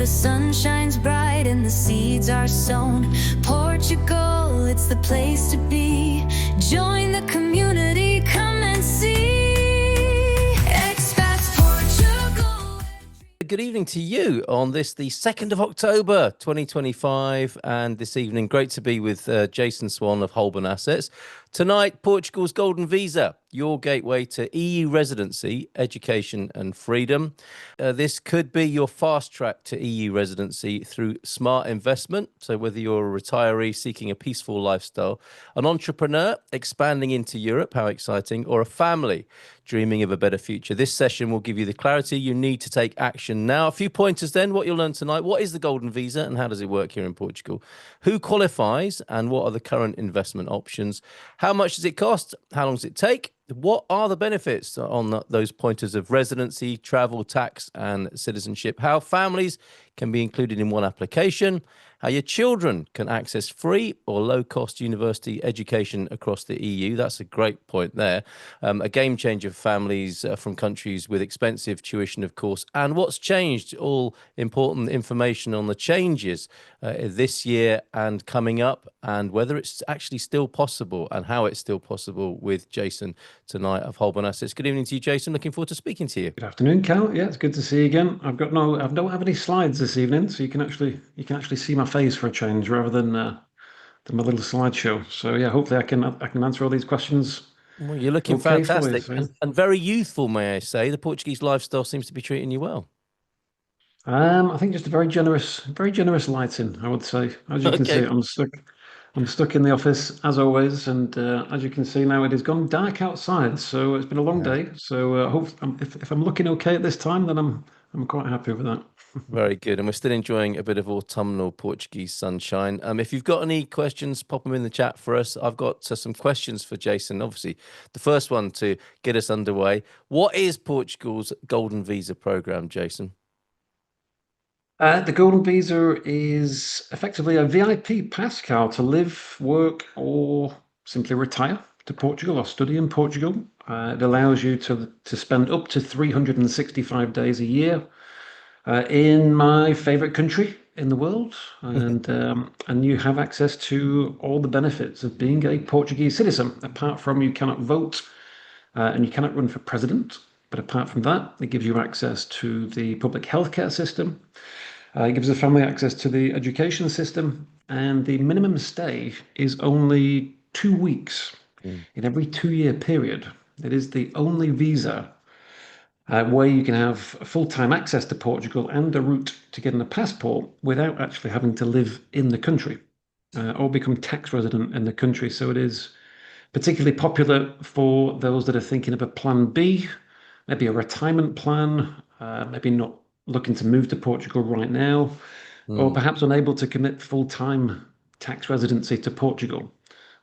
the sun shines bright and the seeds are sown. Portugal, it's the place to be. Join the community, come and see. Expats Portugal. Good evening to you on this, the 2nd of October, 2025. And this evening, great to be with Jason Swan of Holborn Assets. Tonight, Portugal's Golden Visa, your gateway to EU residency, education and freedom. This could be your fast track to EU residency through smart investment. So whether you're a retiree seeking a peaceful lifestyle, an entrepreneur expanding into Europe, how exciting, or a family dreaming of a better future, this session will give you the clarity you need to take action now. A few pointers then, what you'll learn tonight. What is the Golden Visa and how does it work here in Portugal? Who qualifies and what are the current investment options? How much does it cost? How long does it take? What are the benefits on those pointers of residency, travel, tax, and citizenship? How families can be included in one application? How your children can access free or low-cost university education across the EU. That's a great point there. A game changer for families from countries with expensive tuition, of course. And what's changed? All important information on the changes this year and coming up, and whether it's actually still possible and how it's still possible with Jason tonight of Holborn Assets. Good evening to you, Jason. Looking forward to speaking to you. Good afternoon, Cal. Yeah, it's good to see you again. I don't have any slides this evening, so you can actually see my face for a change rather than my little slideshow. So yeah, hopefully I can answer all these questions. Well, you're looking fantastic and very youthful, may I say. The Portuguese lifestyle seems to be treating you well. I think just a very generous lighting, I would say. As you can see, I'm stuck in the office as always, and as you can see now, it has gone dark outside. So it's been a long day. So if I'm looking okay at this time, then I'm quite happy with that. Very good. And we're still enjoying a bit of autumnal Portuguese sunshine. If you've got any questions, pop them in the chat for us. I've got some questions for Jason. Obviously, the first one to get us underway. What is Portugal's Golden Visa program, Jason? The Golden Visa is effectively a VIP pass card to live, work, or simply retire to Portugal or study in Portugal. It allows you to spend up to 365 days a year in my favorite country in the world, and you have access to all the benefits of being a Portuguese citizen. Apart from you cannot vote and you cannot run for president, but apart from that, it gives you access to the public healthcare system. It gives the family access to the education system, and the minimum stay is only 2 weeks in every 2-year period. It is the only visa where you can have full-time access to Portugal and a route to getting a passport without actually having to live in the country or become tax resident in the country. So it is particularly popular for those that are thinking of a plan B, maybe a retirement plan, maybe not looking to move to Portugal right now, or perhaps unable to commit full-time tax residency to Portugal,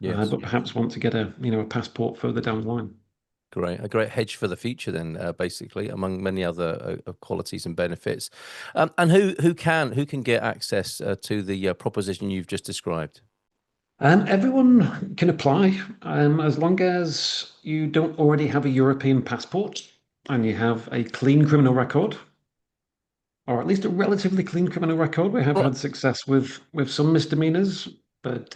but perhaps want to get a passport further down the line. Great, a great hedge for the future then, basically, among many other qualities and benefits. And who can get access to the proposition you've just described? Everyone can apply, as long as you don't already have a European passport and you have a clean criminal record, or at least a relatively clean criminal record. We have had success with some misdemeanors, but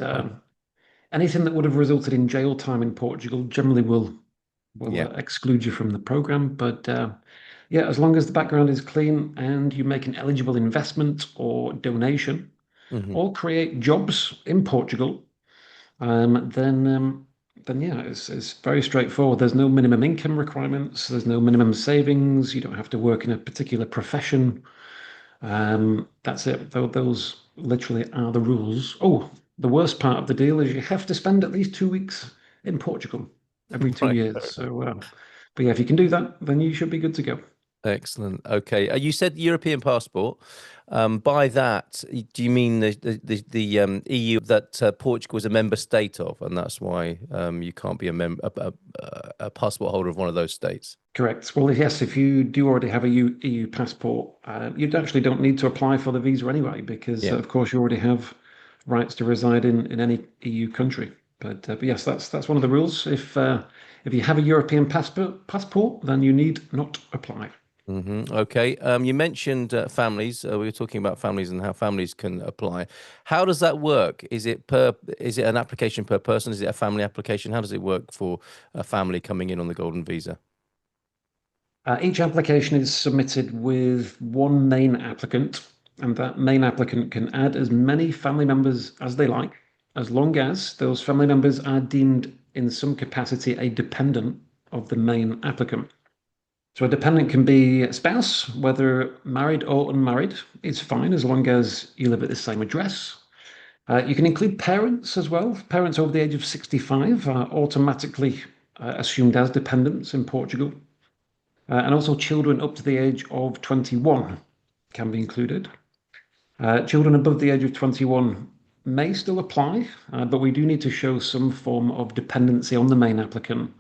anything that would have resulted in jail time in Portugal generally will exclude you from the program. But yeah, as long as the background is clean and you make an eligible investment or donation or create jobs in Portugal, then yeah, it's very straightforward. There's no minimum income requirements. There's no minimum savings. You don't have to work in a particular profession. That's it. Those literally are the rules. Oh, the worst part of the deal is you have to spend at least 2 weeks in Portugal every 2 years. So, but yeah, if you can do that, then you should be good to go. Excellent. Okay. You said European passport. By that, do you mean the EU that Portugal is a member state of, and that's why you can't be a passport holder of one of those states? Correct. Well, yes, if you do already have a EU passport, you actually don't need to apply for the visa anyway, because of course you already have rights to reside in any EU country. But yes, that's one of the rules. If you have a European passport, then you need not apply. Okay. You mentioned families. We were talking about families and how families can apply. How does that work? Is it an application per person? Is it a family application? How does it work for a family coming in on the Golden Visa? Each application is submitted with one main applicant, and that main applicant can add as many family members as they like, as long as those family members are deemed in some capacity a dependent of the main applicant. So a dependent can be a spouse, whether married or unmarried, is fine as long as you live at the same address. You can include parents as well. Parents over the age of 65 are automatically assumed as dependents in Portugal. And also children up to the age of 21 can be included. Children above the age of 21 may still apply, but we do need to show some form of dependency on the main applicant,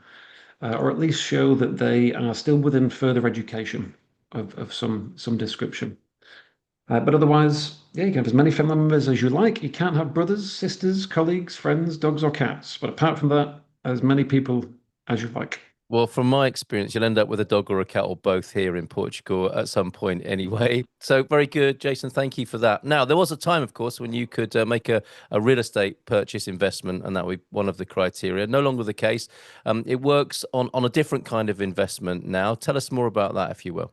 or at least show that they are still within further education of some description. But otherwise, yeah, you can have as many family members as you like. You can't have brothers, sisters, colleagues, friends, dogs, or cats. But apart from that, as many people as you like. Well, from my experience, you'll end up with a dog or a cat or both here in Portugal at some point anyway. So very good, Jason. Thank you for that. Now, there was a time, of course, when you could make a real estate purchase investment, and that would be one of the criteria. No longer the case. It works on a different kind of investment now. Tell us more about that, if you will.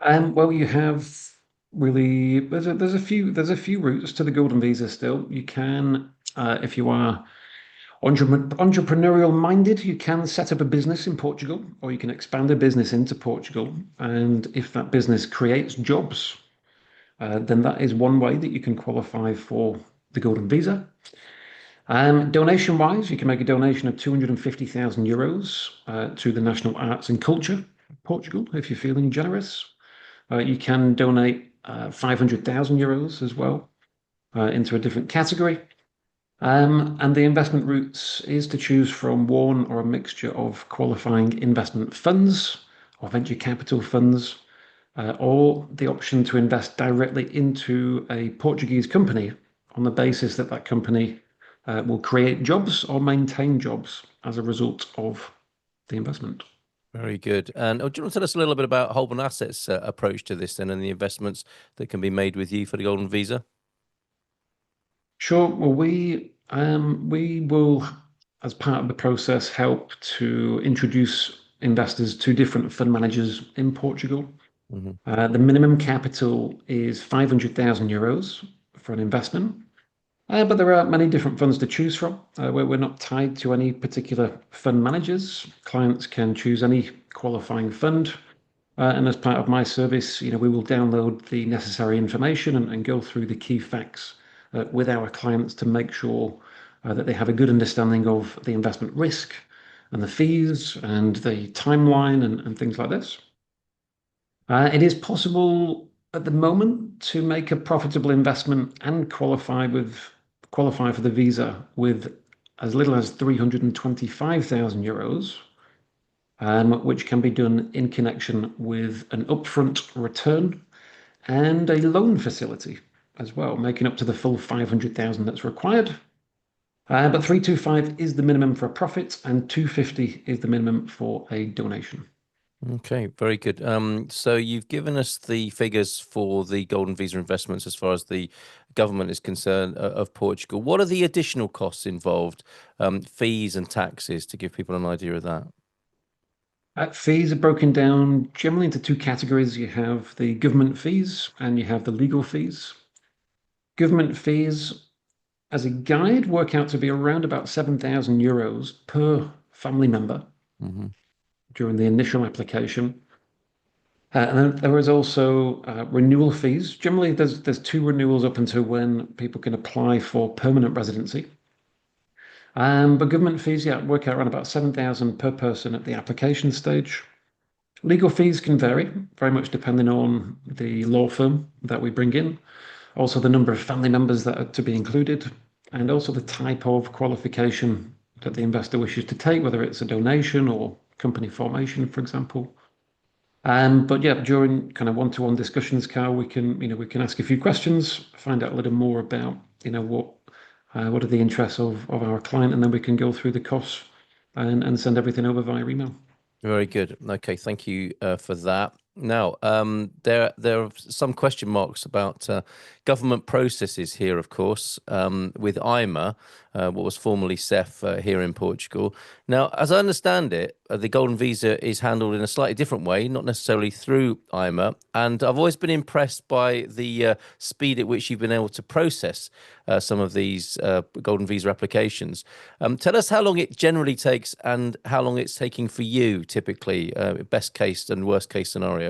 Well, you have really there's a few routes to the Golden Visa still. You can, if you are entrepreneurial minded, you can set up a business in Portugal, or you can expand a business into Portugal. And if that business creates jobs, then that is one way that you can qualify for the Golden Visa. Donation wise, you can make a donation of 250,000 euros to the National Arts and Culture of Portugal if you're feeling generous. You can donate 500,000 euros as well into a different category. And the investment routes is to choose from one or a mixture of qualifying investment funds or venture capital funds, or the option to invest directly into a Portuguese company on the basis that that company will create jobs or maintain jobs as a result of the investment. Very good. And do you want to tell us a little bit about Holborn Assets' approach to this then, and the investments that can be made with you for the Golden Visa? Sure. Well, we will, as part of the process, help to introduce investors to different fund managers in Portugal. The minimum capital is 500,000 euros for an investment. But there are many different funds to choose from. We're not tied to any particular fund managers. Clients can choose any qualifying fund. And as part of my service, we will download the necessary information and go through the key facts with our clients to make sure that they have a good understanding of the investment risk and the fees and the timeline and things like this. It is possible at the moment to make a profitable investment and qualify for the visa with as little as 325,000 euros, which can be done in connection with an upfront return and a loan facility as well, making up to the full 500,000 that's required. But 325 is the minimum for a profit, and 250 is the minimum for a donation. Okay, very good. So you've given us the figures for the Golden Visa investments as far as the government is concerned of Portugal. What are the additional costs involved, fees and taxes, to give people an idea of that? Fees are broken down generally into two categories. You have the government fees and you have the legal fees. Government fees, as a guide, work out to be around about 7,000 euros per family member during the initial application. And then there is also renewal fees. Generally, there's two renewals up until when people can apply for permanent residency. But government fees, yeah, work out around about 7,000 per person at the application stage. Legal fees can vary, very much depending on the law firm that we bring in, also the number of family members that are to be included, and also the type of qualification that the investor wishes to take, whether it's a donation or company formation, for example. But yeah, during kind of one-to-one discussions, Carl, we can ask a few questions, find out a little more about what are the interests of our client, and then we can go through the costs and send everything over via email. Very good. Okay, thank you for that. Now, there are some question marks about government processes here, of course, with IMA, what was formerly CEF here in Portugal. Now, as I understand it, the Golden Visa is handled in a slightly different way, not necessarily through IMA. And I've always been impressed by the speed at which you've been able to process some of these Golden Visa applications. Tell us how long it generally takes and how long it's taking for you, typically, best case and worst case scenarios.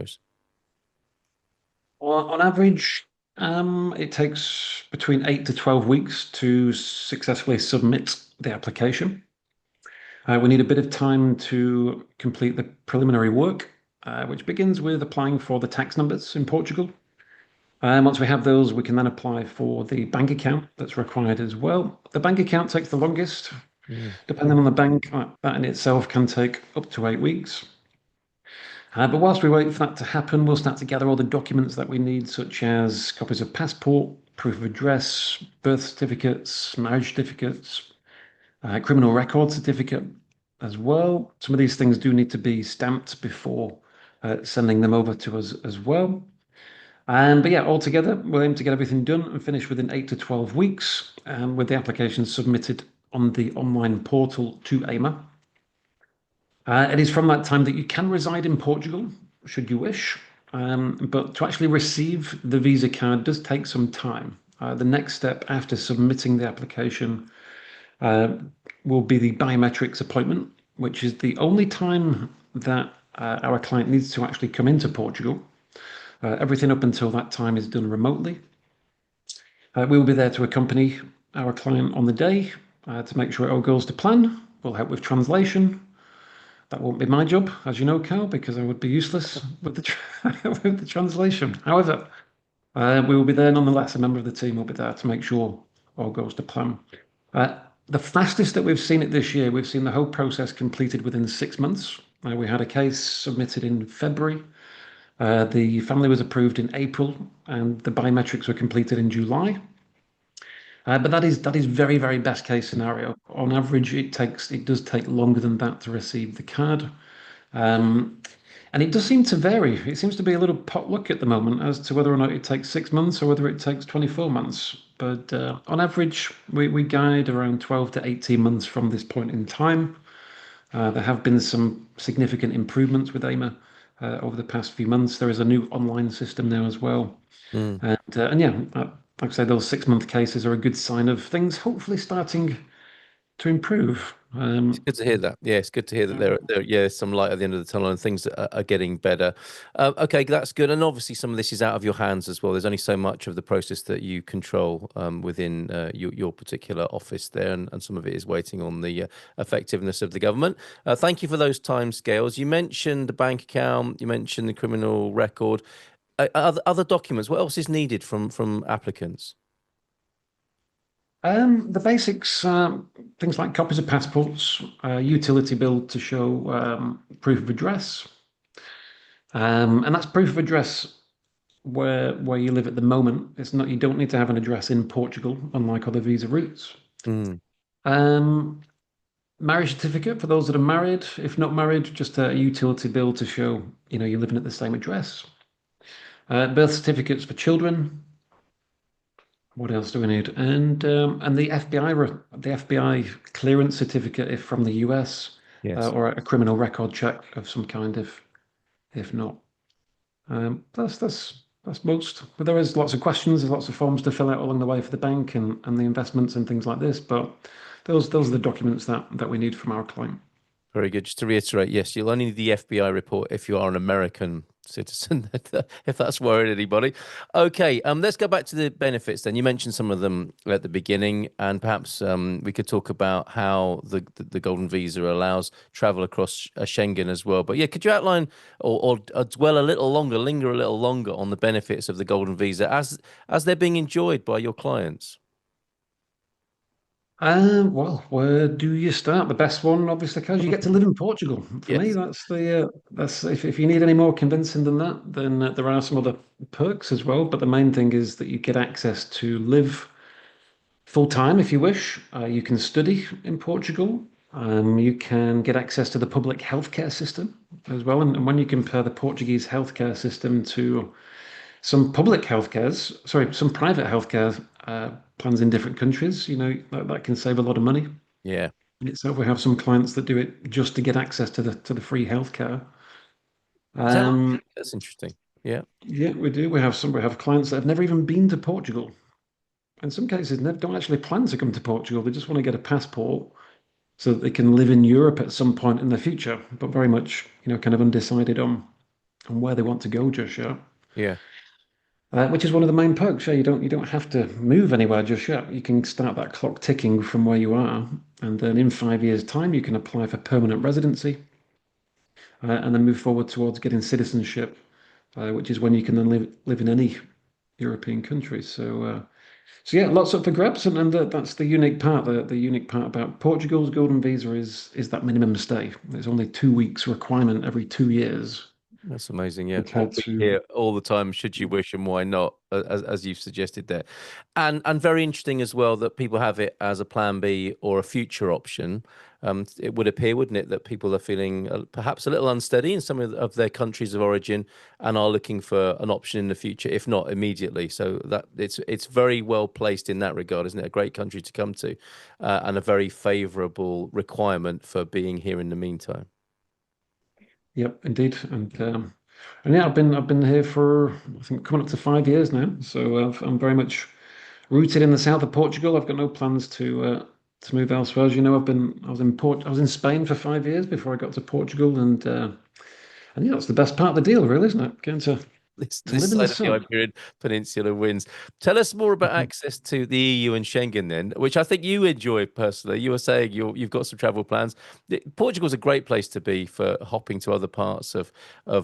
On average, it takes between 8 to 12 weeks to successfully submit the application. We need a bit of time to complete the preliminary work, which begins with applying for the tax numbers in Portugal. Once we have those, we can then apply for the bank account that's required as well. The bank account takes the longest. Depending on the bank, that in itself can take up to 8 weeks. But whilst we wait for that to happen, we'll start to gather all the documents that we need, such as copies of passport, proof of address, birth certificates, marriage certificates, criminal record certificate as well. Some of these things do need to be stamped before sending them over to us as well. But yeah, altogether, we'll aim to get everything done and finished within 8 to 12 weeks, with the application submitted on the online portal to AIMA. It is from that time that you can reside in Portugal, should you wish, but to actually receive the visa card does take some time. The next step after submitting the application will be the biometrics appointment, which is the only time that our client needs to actually come into Portugal. Everything up until that time is done remotely. We will be there to accompany our client on the day to make sure it all goes to plan. We'll help with translation. That won't be my job, as you know, Carl, because I would be useless with the translation. However, we will be there nonetheless. A member of the team will be there to make sure all goes to plan. The fastest that we've seen it this year, we've seen the whole process completed within 6 months. We had a case submitted in February. The family was approved in April, and the biometrics were completed in July. But that is very, very best case scenario. On average, it does take longer than that to receive the card. And it does seem to vary. It seems to be a little potluck at the moment as to whether or not it takes 6 months or whether it takes 24 months. But on average, we guide around 12 to 18 months from this point in time. There have been some significant improvements with AIMA over the past few months. There is a new online system now as well. And yeah, like I say, those 6 month cases are a good sign of things hopefully starting to improve. It's good to hear that. Yeah, it's good to hear that there's some light at the end of the tunnel and things are getting better. Okay, that's good. And obviously, some of this is out of your hands as well. There's only so much of the process that you control within your particular office there, and some of it is waiting on the effectiveness of the government. Thank you for those timescales. You mentioned the bank account. You mentioned the criminal record. Other documents. What else is needed from applicants? The basics, things like copies of passports, utility bill to show proof of address, and that's proof of address where you live at the moment. It's not, you don't need to have an address in Portugal, unlike other visa routes. Marriage certificate for those that are married. If not married, just a utility bill to show you're living at the same address. Birth certificates for children. What else do we need? And the FBI clearance certificate if from the US, Yes. or a criminal record check of some kind if not. That's most. But there is lots of questions. There's lots of forms to fill out along the way for the bank and the investments and things like this. But those are the documents that we need from our client. Very good. Just to reiterate, yes, you'll only need the FBI report if you are an American citizen, if that's worried anybody. Okay, let's go back to the benefits then. You mentioned some of them at the beginning, and perhaps we could talk about how the Golden Visa allows travel across Schengen as well. But yeah, could you outline or dwell a little longer, linger a little longer on the benefits of the Golden Visa as they're being enjoyed by your clients? Well, where do you start? The best one, obviously, because you get to live in Portugal. For me, Yes. that's if you need any more convincing than that, then there are some other perks as well. But the main thing is that you get access to live full time if you wish. You can study in Portugal. You can get access to the public healthcare system as well. And when you compare the Portuguese healthcare system to some some private healthcare plans in different countries, that can save a lot of money Yeah. in itself. We have some clients that do it just to get access to the free healthcare. Is that right? Um, That's interesting. Yeah. yeah, we do. We have clients that have never even been to Portugal. In some cases, they don't actually plan to come to Portugal. They just want to get a passport so that they can live in Europe at some point in the future, but very much, kind of undecided on where they want to go just yet. Yeah. Which is one of the main perks. Yeah, you don't have to move anywhere just yet. You can start that clock ticking from where you are, and then in 5 years' time, you can apply for permanent residency, and then move forward towards getting citizenship, which is when you can then live in any European country. So yeah, lots up for grabs, and that's the unique part. The unique part about Portugal's golden visa is that minimum stay. There's only 2 weeks requirement every 2 years That's amazing. Yeah, what compared we to. hear all the time. Should you wish, and why not? As you've suggested there, and very interesting as well that people have it as a plan B or a future option. It would appear, wouldn't it, that people are feeling perhaps a little unsteady in some of their countries of origin and are looking for an option in the future, if not immediately. So that it's very well placed in that regard, isn't it? A great country to come to, and a very favourable requirement for being here in the meantime. Yep, indeed, and yeah, I've been here for, I think, coming up to 5 years now. So I'm very much rooted in the south of Portugal. I've got no plans to move elsewhere. As you know, I was in Spain for 5 years before I got to Portugal, and yeah, that's the best part of the deal, really, isn't it? Getting This to this live in the side of the sun. Iberian Peninsula wins. Tell us more about access to the EU and Schengen then, which I think you enjoy personally. You were saying you've got some travel plans. Portugal's a great place to be for hopping to other parts of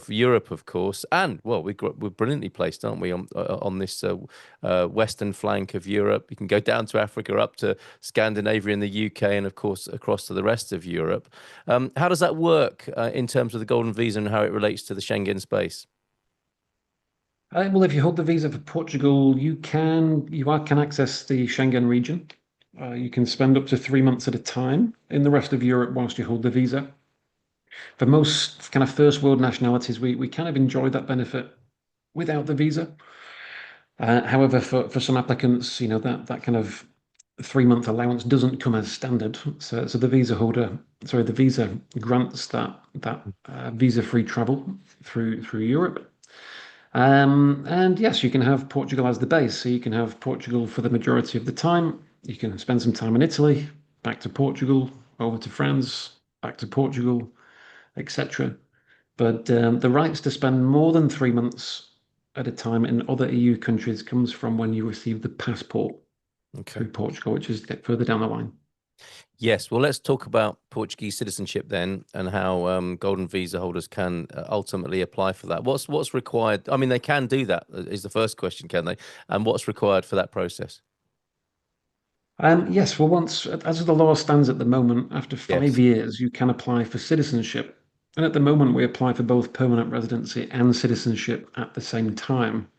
Europe, of course, and well, we're brilliantly placed, aren't we, on this western flank of Europe? You can go down to Africa, up to Scandinavia and the UK, and of course across to the rest of Europe. How does that work in terms of the Golden Visa and how it relates to the Schengen space? Well, if you hold the visa for Portugal, you can access the Schengen region. You can spend up to 3 months at a time in the rest of Europe whilst you hold the visa. For most kind of first world nationalities, we kind of enjoy that benefit without the visa. However, for some applicants, that kind of 3 month allowance doesn't come as standard. So the visa grants that visa-free travel through Europe. And yes, you can have Portugal as the base. So you can have Portugal for the majority of the time. You can spend some time in Italy, back to Portugal, over to France, back to Portugal, etc. But the rights to spend more than 3 months at a time in other EU countries comes from when you receive the passport Okay. through Portugal, which is further down the line. Yes, well, let's talk about Portuguese citizenship then, and how golden visa holders can ultimately apply for that. What's required? I mean, they can do that. Is the first question, can they? And what's required for that process? Yes, well, as the law stands at the moment, after five Yes. years, you can apply for citizenship. And at the moment, we apply for both permanent residency and citizenship at the same time.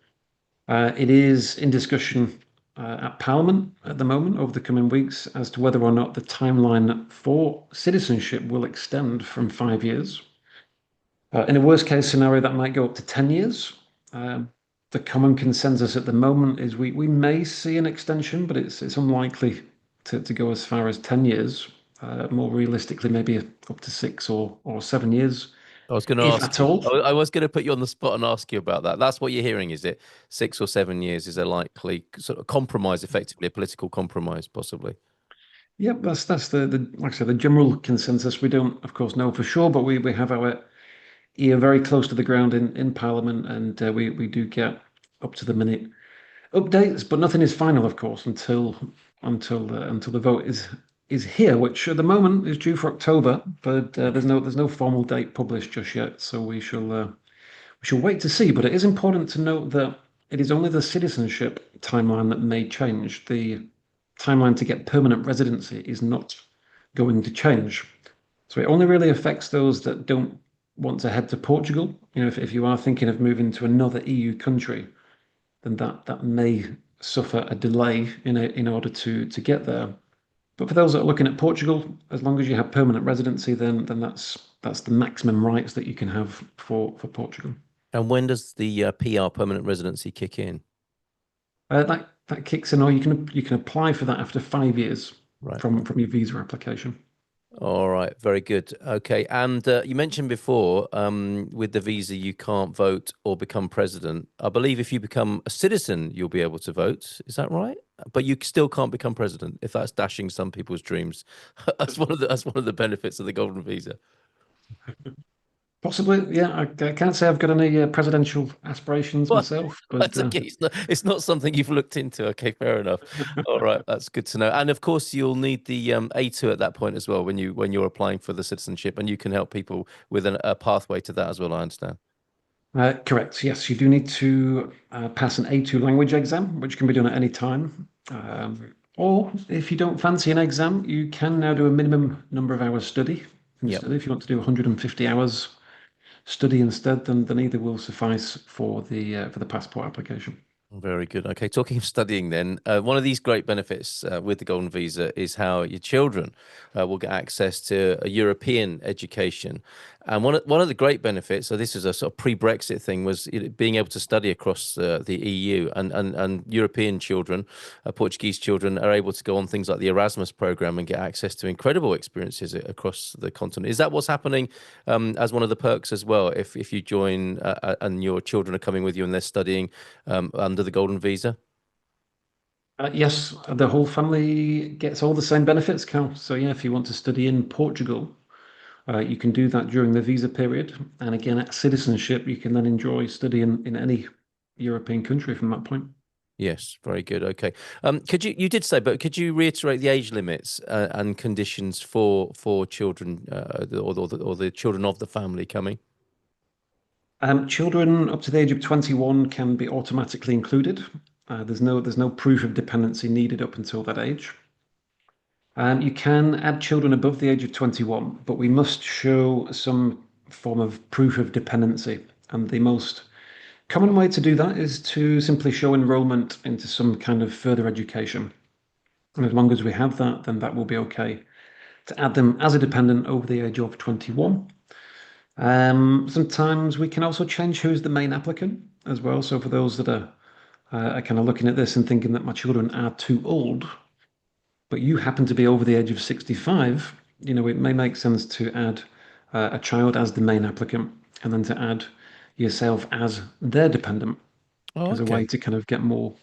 It is in discussion at Parliament at the moment over the coming weeks as to whether or not the timeline for citizenship will extend from 5 years. In a worst case scenario, that might go up to 10 years. Um, the common consensus at the moment is we may see an extension, but it's unlikely to go as far as 10 years. More realistically, maybe up to 6 or 7 years, I was going to if ask at you. all. I was going to put you on the spot and ask you about that. That's what you're hearing, is it? 6 or 7 years is a likely sort of compromise, effectively a political compromise, possibly. Yep, that's the like I said, the general consensus. We don't, of course, know for sure, but we have our ear very close to the ground in Parliament, and we do get up to the minute updates, but nothing is final, of course, until the vote is here, which at the moment is due for October, but there's no formal date published just yet, so we shall wait to see. But it is important to note that it is only the citizenship timeline that may change. The timeline to get permanent residency is not going to change. So it only really affects those that don't want to head to Portugal. If you are thinking of moving to another EU country, then that may suffer a delay in order to get there. But for those that are looking at Portugal, as long as you have permanent residency, then that's the maximum rights that you can have for Portugal. And when does the PR permanent residency kick in? That kicks in, or you can apply for that after 5 years Right. from your visa application. All right, very good. Okay, and you mentioned before, with the visa, you can't vote or become president. I believe if you become a citizen, you'll be able to vote. Is that right? But you still can't become president if that's dashing some people's dreams. That's one of the benefits of the golden visa. Possibly, yeah. I can't say I've got any presidential aspirations Well, myself, but that's okay. It's not something you've looked into. Okay, fair enough. All right, that's good to know. And of course, you'll need the A2 at that point as well when you're applying for the citizenship, and you can help people with a pathway to that as well. I understand. correct. Yes, you do need to pass an A2 language exam, which can be done at any time. Or if you don't fancy an exam, you can now do a minimum number of hours study Yep. instead. If you want to do 150 hours study instead, then either will suffice for the passport application. Very good. Okay, talking of studying, then one of these great benefits with the Golden Visa is how your children will get access to a European education. And one of the great benefits, so this is a sort of pre-Brexit thing, was being able to study across the EU, and European children, Portuguese children, are able to go on things like the Erasmus program and get access to incredible experiences across the continent. Is that what's happening as one of the perks as well? If you join and your children are coming with you and they're studying under the Golden Visa? Yes, the whole family gets all the same benefits, Cal. So yeah, if you want to study in Portugal, you can do that during the visa period. And again, at citizenship, you can then enjoy studying in any European country from that point. Yes, very good. Okay. You did say, but could you reiterate the age limits and conditions for children or the children of the family coming? Children up to the age of 21 can be automatically included. There's no proof of dependency needed up until that age. You can add children above the age of 21, but we must show some form of proof of dependency. And the most common way to do that is to simply show enrollment into some kind of further education. And as long as we have that, then that will be okay to add them as a dependent over the age of 21. Sometimes we can also change who's the main applicant as well. So for those that are kind of looking at this and thinking that my children are too old, but you happen to be over the age of 65, it may make sense to add a child as the main applicant and then to add yourself as their dependent Oh, as a way okay. to kind of get more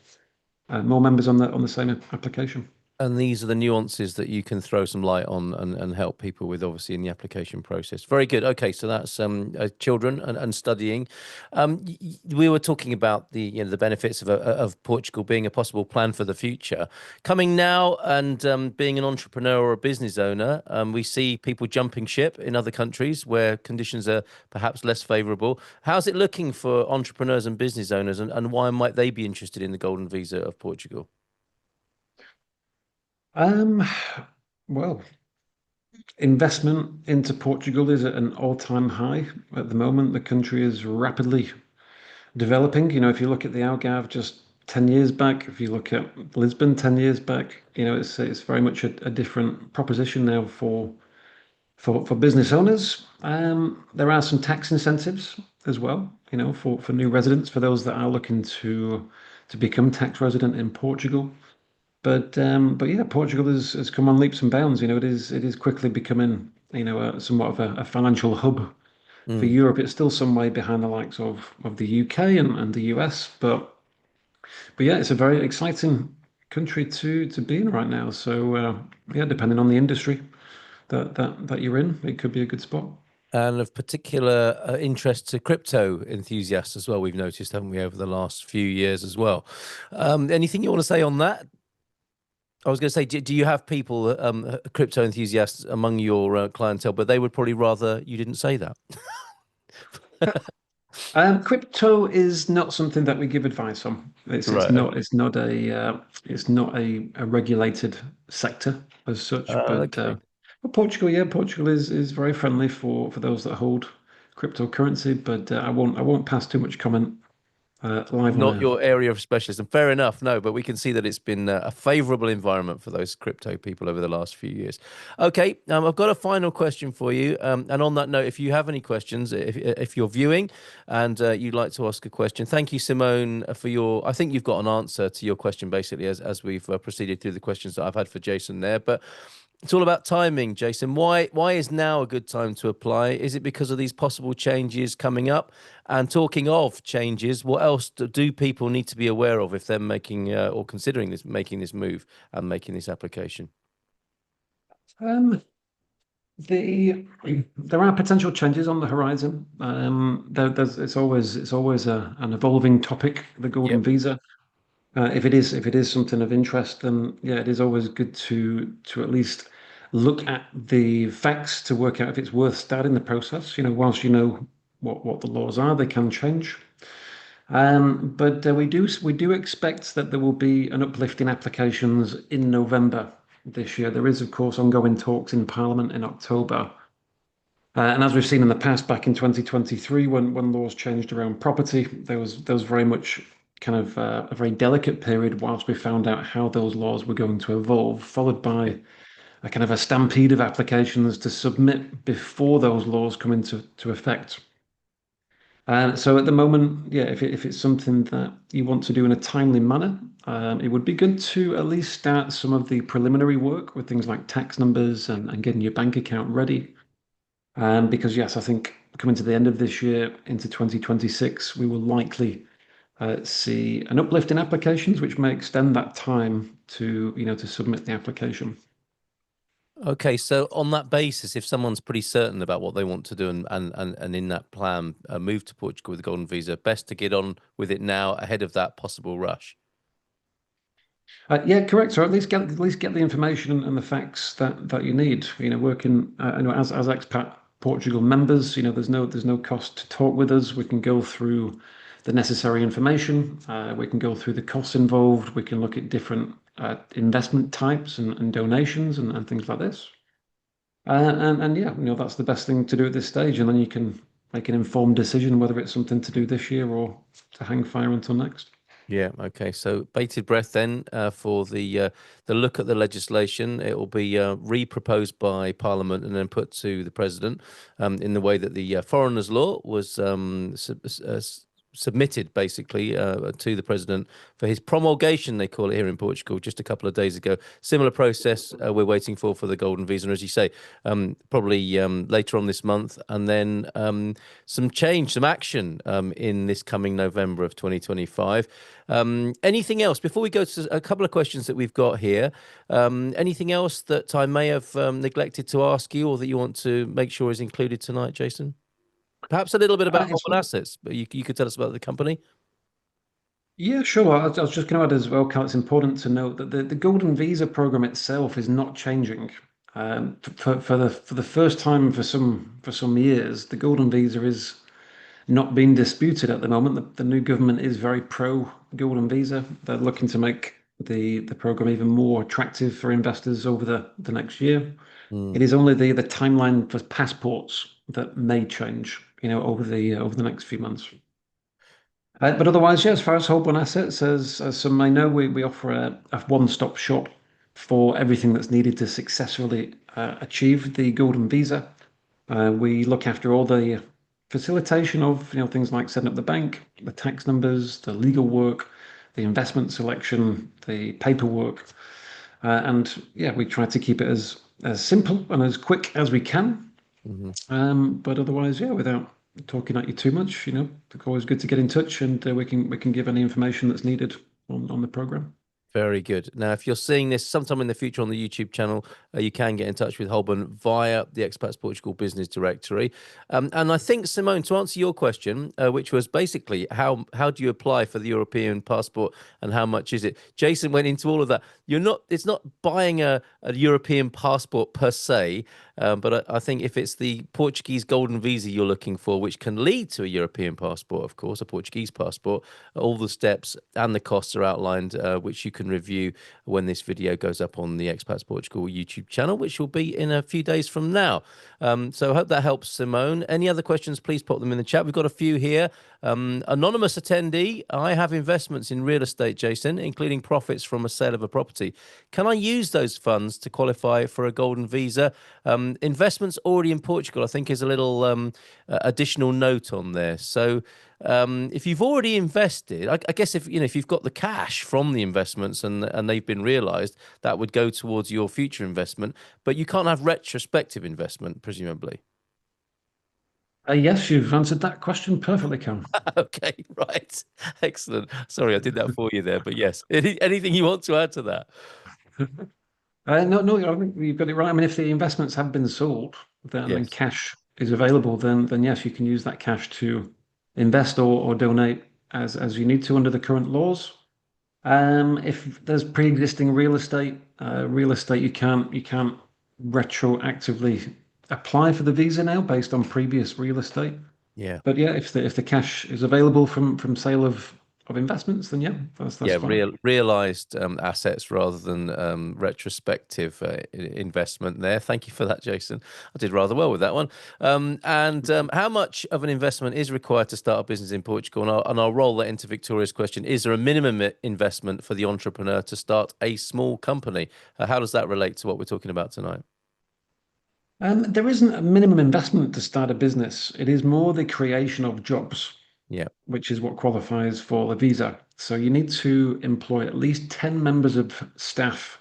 members on the same application. And these are the nuances that you can throw some light on and help people with, obviously, in the application process. Very good. Okay, so that's children and studying. We were talking about the benefits of Portugal being a possible plan for the future. Coming now and being an entrepreneur or a business owner, we see people jumping ship in other countries where conditions are perhaps less favourable. How's it looking for entrepreneurs and business owners, and why might they be interested in the Golden Visa of Portugal? Um, well, investment into Portugal is at an all-time high at the moment. The country is rapidly developing. If you look at the Algarve just 10 years back, if you look at Lisbon 10 years back, it's very much a different proposition now for business owners. There are some tax incentives as well, for new residents, for those that are looking to become tax resident in Portugal. But yeah, Portugal has come on leaps and bounds. It is quickly becoming somewhat of a financial hub for Mm. Europe. It's still some way behind the likes of the UK and the US, but yeah, it's a very exciting country to be in right now. So yeah, depending on the industry that you're in, it could be a good spot. And of particular interest to crypto enthusiasts as well, we've noticed, haven't we, over the last few years as well. Anything you want to say on that? I was going to say, do you have people, crypto enthusiasts among your clientele, but they would probably rather you didn't say that. Crypto is not something that we give advice on. It's it's Right. not Okay. it's not a regulated sector as such. But Portugal, yeah, Portugal is very friendly for those that hold cryptocurrency. But I won't pass too much comment live on Not air. your area of specialism. Fair enough. No, but we can see that it's been a favorable environment for those crypto people over the last few years. Okay, I've got a final question for you. And on that note, if you have any questions, if you're viewing and you'd like to ask a question, thank you, Simone, for your. I think you've got an answer to your question basically as we've proceeded through the questions that I've had for Jason there. But it's all about timing, Jason. Why is now a good time to apply? Is it because of these possible changes coming up? And talking of changes, what else do people need to be aware of if they're making or considering making this move and making this application? Um, there are potential changes on the horizon. It's always an evolving topic, the Golden Yep. Visa. If it is something of interest, then yeah, it is always good to at least look at the facts to work out if it's worth starting the process. Whilst you know what the laws are, they can change. But we do expect that there will be an uplift in applications in November this year. There is, of course, ongoing talks in Parliament in October. And as we've seen in the past, back in 2023, when laws changed around property, there was very much kind of a very delicate period whilst we found out how those laws were going to evolve, followed by a kind of a stampede of applications to submit before those laws come into effect. So at the moment, yeah, if it's something that you want to do in a timely manner, it would be good to at least start some of the preliminary work with things like tax numbers and getting your bank account ready. Because yes, I think coming to the end of this year into 2026, we will likely see an uplift in applications, which may extend that time to submit the application. Okay, so on that basis, if someone's pretty certain about what they want to do and in that plan move to Portugal with the Golden Visa, best to get on with it now ahead of that possible rush. Yeah, correct. So at least get the information and the facts that you need. Working as expat Portugal members, there's no cost to talk with us. We can go through the necessary information. We can go through the costs involved. We can look at different investment types and donations and things like this. And yeah, that's the best thing to do at this stage, and then you can make an informed decision whether it's something to do this year or to hang fire until next. Yeah. Okay. So bated breath then for the look at the legislation. It will be re-proposed by Parliament and then put to the President in the way that the Foreigners Law was submitted basically to the President for his promulgation, they call it here in Portugal, just a couple of days ago. Similar process we're waiting for the Golden Visa, and as you say, probably later on this month, and then some change, some action in this coming November of 2025. Anything else before we go to a couple of questions that we've got here? Anything else that I may have neglected to ask you or that you want to make sure is included tonight, Jason? Perhaps a little bit about Holman Assets, but you could tell us about the company. Yeah, sure. I was just going to add as well, Carl, it's important to note that the Golden Visa program itself is not changing. For the first time for some years, the Golden Visa is not being disputed at the moment. The new government is very pro Golden Visa. They're looking to make the program even more attractive for investors over the next year. It is only the timeline for passports that may change, over the next few months. But otherwise, yeah, as far as Holborn Assets, as some may know, we offer a one-stop shop for everything that's needed to successfully achieve the Golden Visa. We look after all the facilitation of things like setting up the bank, the tax numbers, the legal work, the investment selection, the paperwork, and yeah, we try to keep it as simple and as quick as we can. But otherwise, yeah, without talking at you too much, it's always good to get in touch, and we can give any information that's needed on the program. Very good. Now, if you're seeing this sometime in the future on the YouTube channel, you can get in touch with Holborn via the Expats Portugal Business Directory. And I think, Simone, to answer your question, which was basically how do you apply for the European passport and how much is it? Jason went into all of that. It's not buying a European passport per se, but I think if it's the Portuguese Golden Visa you're looking for, which can lead to a European passport, of course, a Portuguese passport, all the steps and the costs are outlined, which you can review when this video goes up on the Expats Portugal YouTube channel, which will be in a few days from now. So I hope that helps, Simone. Any other questions, please pop them in the chat. We've got a few here. Anonymous attendee, I have investments in real estate, Jason, including profits from a sale of a property. Can I use those funds to qualify for a golden visa? Investments already in Portugal, I think, is a little additional note on there. So if you've already invested, I guess if you've got the cash from the investments and they've been realised, that would go towards your future investment. But you can't have retrospective investment, presumably. Yes, you've answered that question perfectly, Cam. Okay, right, excellent. Sorry, I did that for you there, but yes. Anything you want to add to that? No, I think you've got it right. I mean, if the investments have been sold, then Yes. cash is available. Then yes, you can use that cash to invest or donate as you need to under the current laws. If there's pre-existing real estate you can't retroactively apply for the visa now based on previous real estate. Yeah. But yeah, if the cash is available from sale of investments, then yeah, that's fine. Realized assets rather than retrospective investment there. Thank you for that, Jason. I did rather well with that one. How much of an investment is required to start a business in Portugal? And I'll roll that into Victoria's question. Is there a minimum investment for the entrepreneur to start a small company? How does that relate to what we're talking about tonight? There isn't a minimum investment to start a business. It is more the creation of jobs. Yeah. Which is what qualifies for the visa. So you need to employ at least 10 members of staff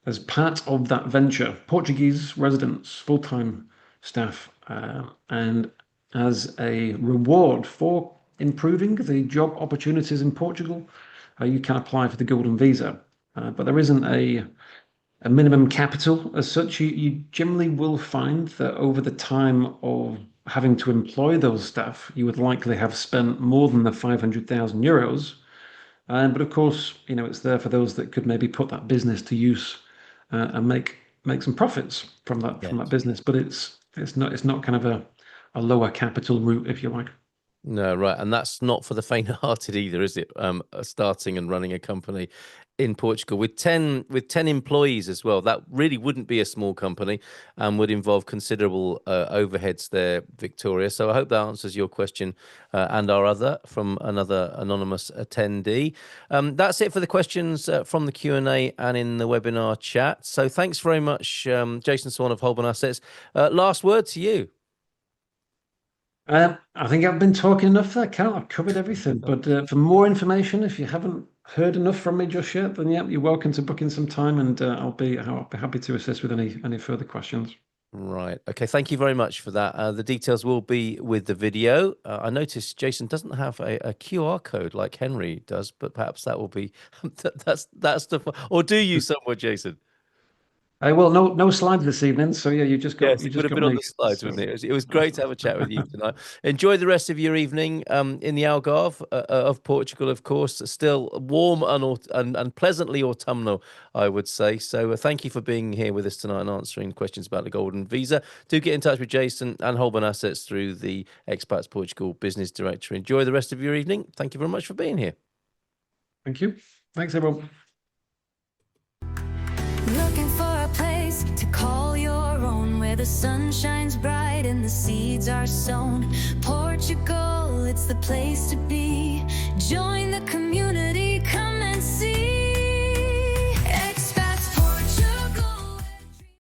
as part of that venture, Portuguese residents, full-time staff. And as a reward for improving the job opportunities in Portugal, you can apply for the Golden Visa. But there isn't a minimum capital as such. You generally will find that over the time of having to employ those staff, you would likely have spent more than the 500,000 euros. But of course, it's there for those that could maybe put that business to use and make some profits from that business. But it's not kind of a lower capital route, if you like. No, right. And that's not for the faint-hearted either, is it? Starting and running a company in Portugal with 10 employees as well. That really wouldn't be a small company and would involve considerable overheads there, Victoria. So I hope that answers your question and our other from another anonymous attendee. That's it for the questions from the Q&A and in the webinar chat. So thanks very much, Jason Swan of Holborn Assets. Last word to you. I think I've been talking enough there, Cal. I've covered everything. But for more information, if you haven't heard enough from me just yet, then yeah, you're welcome to book in some time, and I'll be happy to assist with any further questions. Right. Okay. Thank you very much for that. The details will be with the video. I noticed Jason doesn't have a QR code like Henry does, but perhaps that will be that's the or do you somewhere, Jason? Well, no slides this evening, so yeah, you just got Yes, it would have been on the slides, wouldn't it? It was great to have a chat with you tonight. Enjoy the rest of your evening in the Algarve of Portugal, of course. Still warm and pleasantly autumnal, I would say. So thank you for being here with us tonight and answering questions about the Golden Visa. Do get in touch with Jason and Holborn Assets through the Expats Portugal Business Directory. Enjoy the rest of your evening. Thank you very much for being here. Thank you. Thanks, everyone. Looking for a place to call your own, where the sun shines bright and the seeds are sown. Portugal, it's the place to be. Join the community.